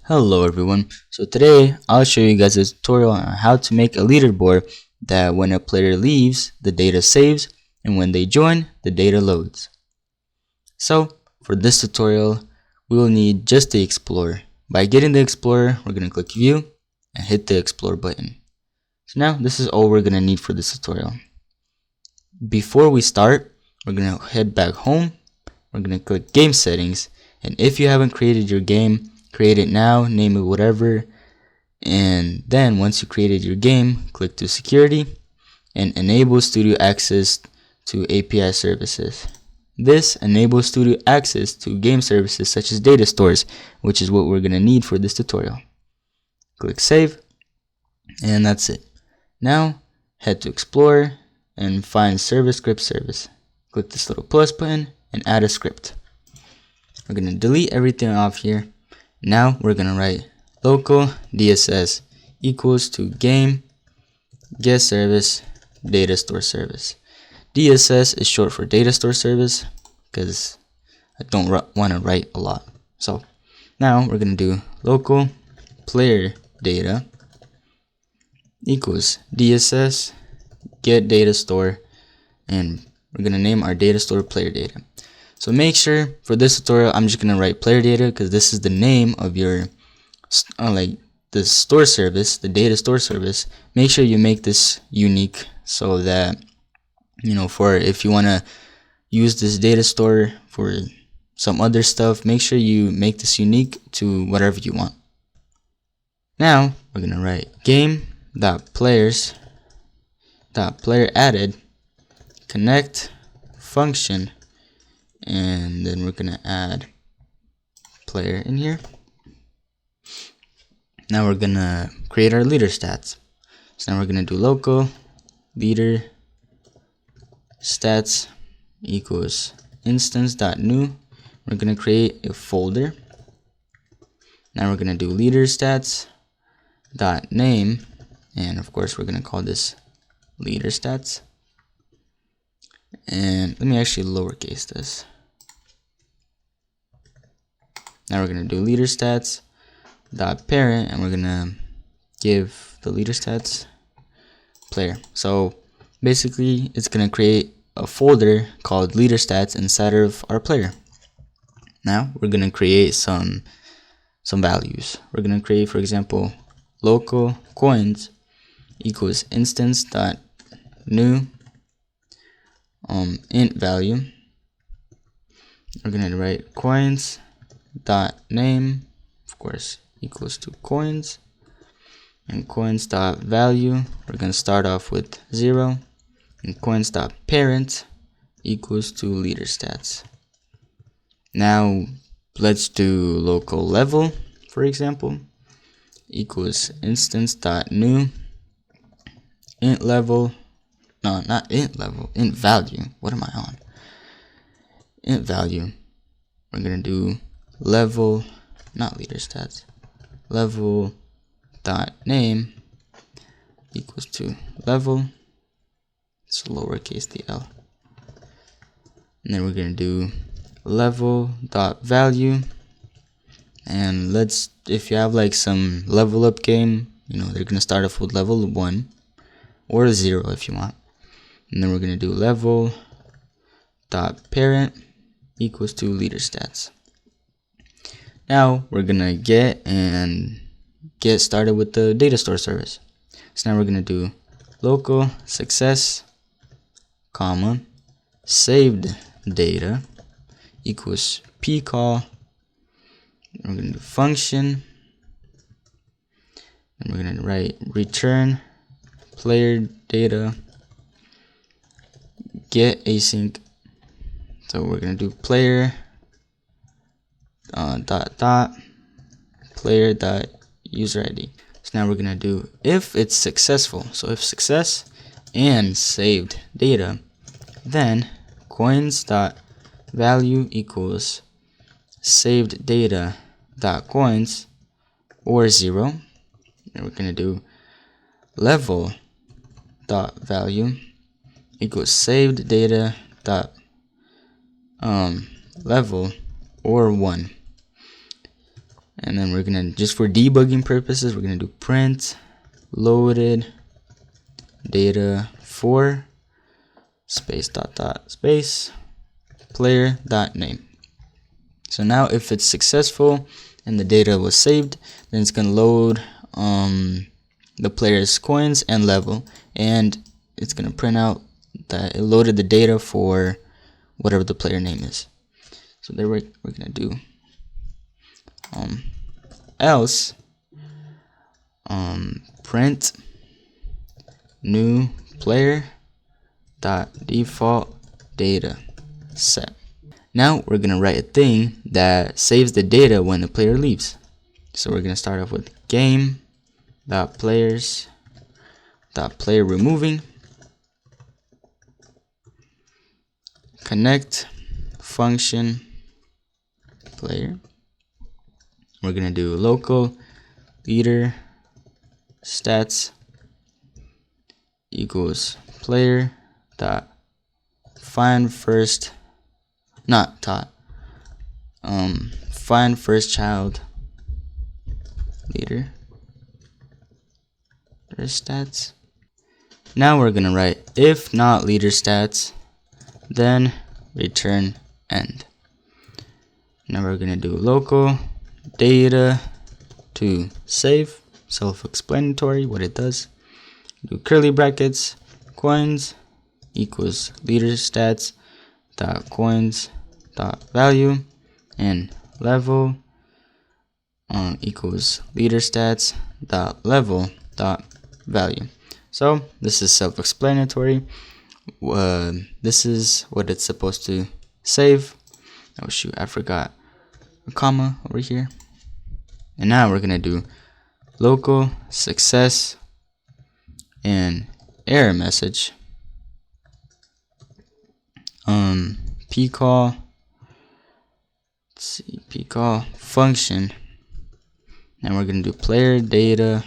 Hello everyone. So today I'll show you guys a tutorial on how to make a leaderboard that when a player leaves, the data saves, and when they join, the data loads. So for this tutorial, we will need just the Explorer. By getting the Explorer, we're going to click View and hit the Explore button. So now this is all we're going to need for this tutorial. Before we start, we're going to head back home. We're going to click Game Settings, and if you haven't created your game, create it now, name it whatever, and then once you created your game, click to Security and enable Studio access to API services. This enables Studio access to game services such as data stores, which is what we're going to need for this tutorial. Click Save, and that's it. Now head to Explorer and find Service Script Service. Click this little plus button and add a script. We're going to delete everything off here. Now we're going to write local DSS equals to game get service data store service. DSS is short for data store service because I don't want to write a lot. So now we're going to do local player data equals DSS get data store, and we're going to name our data store player data. So make sure for this tutorial I'm just going to write player data because this is the name of your the store service, the data store service. Make sure you make this unique so that for if you want to use this data store for some other stuff, make sure you make this unique to whatever you want. Now we're going to write game.players.player added connect function, and then we're gonna add player in here. Now we're gonna create our leader stats. So now we're gonna do local leader stats equals instance.new. We're gonna create a folder. Now we're gonna do leader stats dot name, and of course we're gonna call this leader stats. And let me actually lowercase this. Now we're going to do leader stats dot parent, and we're going to give the leader stats player. So basically it's going to create a folder called leader stats inside of our player. Now we're going to create some values. We're going to create, for example, local coins equals instance dot new int value. We're going to write coins dot name, of course, equals to coins, and coins dot value we're going to start off with 0, and coins dot parent equals to leader stats. Now let's do local level, for example, equals instance dot new int level. No, not int level, int value. What am I on? Int value. We're gonna do level, not leader stats, level dot name equals to level. It's lowercase the L. And then we're gonna do level dot value. And if you have like some level up game, they're gonna start off with level 1 or 0 if you want. And then we're going to do level dot parent equals to leader stats. Now we're going to get started with the data store service. So now we're going to do local success comma saved data equals pcall. We're going to do function, and we're going to write return player data get async. So we're gonna do player player dot user ID. So now we're gonna do if it's successful. So if success and saved data, then coins dot value equals saved data dot coins or 0. And we're gonna do level dot value equals saved data dot level or 1. And then we're gonna, just for debugging purposes, we're gonna do print loaded data for space dot dot space player dot name. So now if it's successful and the data was saved, then it's gonna load the player's coins and level, and it's gonna print out that it loaded the data for whatever the player name is. So there we're gonna do else print new player dot default data set. Now we're gonna write a thing that saves the data when the player leaves. So we're gonna start off with game dot players dot player removing connect function player. We're gonna do local leader stats equals player dot find first find first child leader stats. Now we're gonna write if not leader stats, then return end. Now we're gonna do local data to save, self-explanatory what it does. Do curly brackets coins equals leader stats dot coins dot value, and level equals leader stats dot level dot value. So this is self-explanatory. This is what it's supposed to save. Oh shoot, I forgot a comma over here. And now we're gonna do local success and error message pcall, let's see, pcall function. Now we're gonna do player data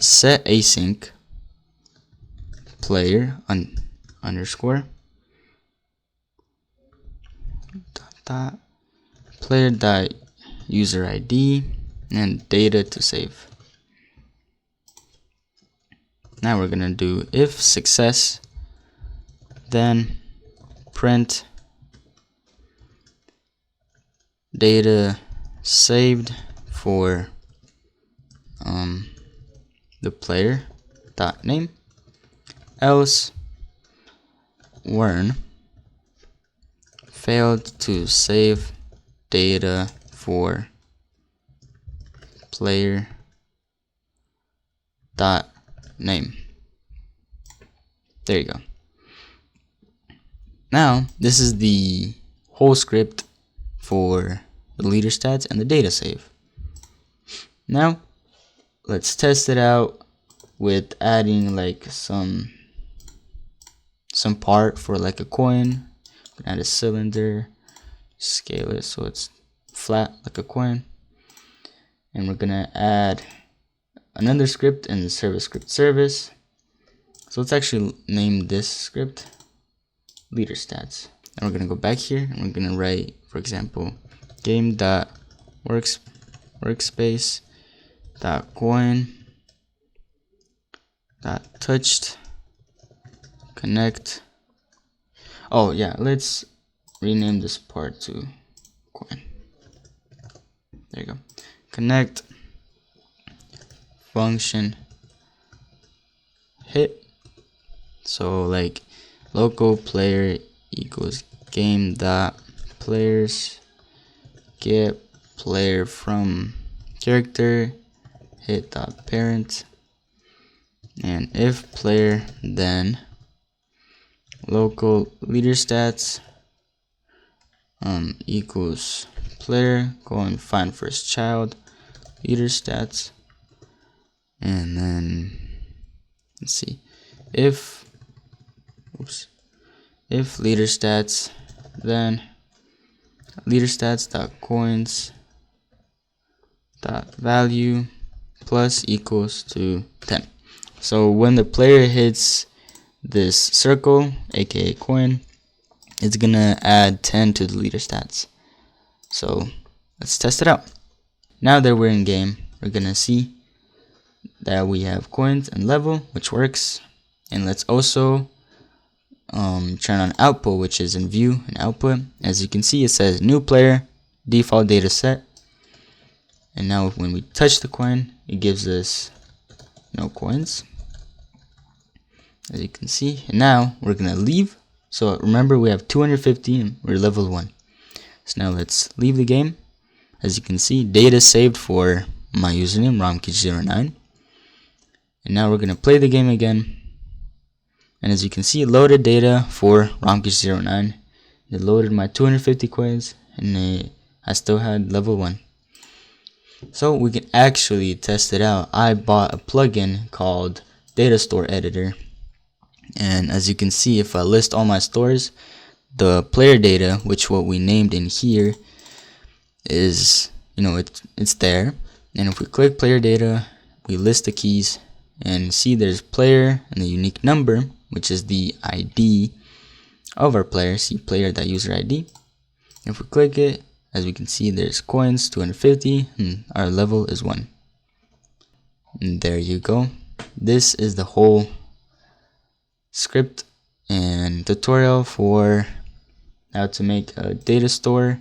set async player underscore dot player dot user ID and data to save. Now we're gonna do if success, then print data saved for the player dot name, else warn failed to save data for player dot name. There you go. Now this is the whole script for the leader stats and the data save. Now let's test it out with adding like some part for like a coin. Add a cylinder, scale it so it's flat like a coin, and we're gonna add another script in the service script service. So let's actually name this script leader stats, and we're gonna go back here and we're gonna write, for example, game dot workspace dot coin dot touched connect. Oh yeah, let's rename this part to coin. There you go. Connect function hit. So like local player equals game dot players get player from character hit dot parent, and if player, then local leader stats equals player colon find first child leader stats, and then let's see, if leader stats, then leader stats dot coins dot value plus equals to 10. So when the player hits this circle, aka coin, it's gonna add 10 to the leader stats. So let's test it out. Now that we're in game, we're gonna see that we have coins and level, which works. And let's also turn on output, which is in view and output. As you can see, it says new player, default data set. And now when we touch the coin, it gives us no coins, as you can see. And now we're gonna leave. So remember, we have 250 and we're level 1. So now let's leave the game. As you can see, data saved for my username, romkich09. And now we're gonna play the game again. And as you can see, it loaded data for romkich09. It loaded my 250 coins, and I still had level 1. So we can actually test it out. I bought a plugin called DataStore editor, and as you can see, if I list all my stores, the player data, which what we named in here, is, it's there. And if we click player data, we list the keys and see there's player and the unique number, which is the ID of our player. See player.user ID. If we click it, as we can see, there's coins 250 and our level is 1. And there you go. This is the whole script and tutorial for how to make a data store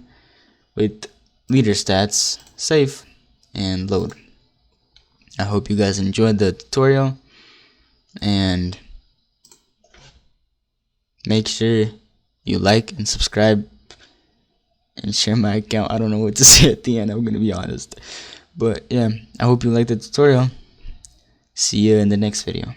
with leaderstats save and load. I hope you guys enjoyed the tutorial, and make sure you like and subscribe and share my account. I don't know what to say at the end, I'm gonna be honest. But yeah, I hope you liked the tutorial. See you in the next video.